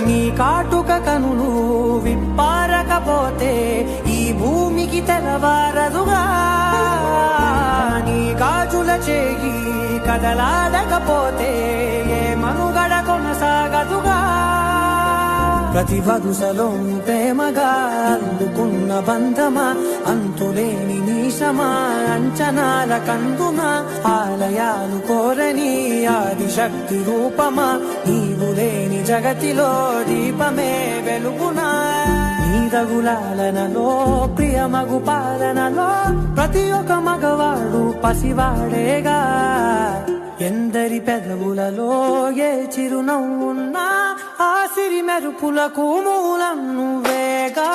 నీ కాటుక కనులు విప్పారకపోతే ఈ భూమికి తెలవారదుగా, నీ గాజుల చేయి కదలాడకపోతే ఏ మనుగడ కొనసాగదుగా. ప్రతి వరుసలో ప్రేమగా అందుకున్న బంధమా, అంతులేని నీశమా, అంచనాల కందున ఆలయాలు కోరని ఆదిశక్తి రూపమా, నీవు లేని జగతిలో దీపమే వెలుగునా. నీ రగులాలనలో ప్రియమగు పాలనలో ప్రతి ఒక్క మగవాడు పసివాడేగా. ఎందరి పెదవులలో ఏ చిరునవ్వున్నా ఆ సిరి మెరుపులకు మూలం నువ్వేగా.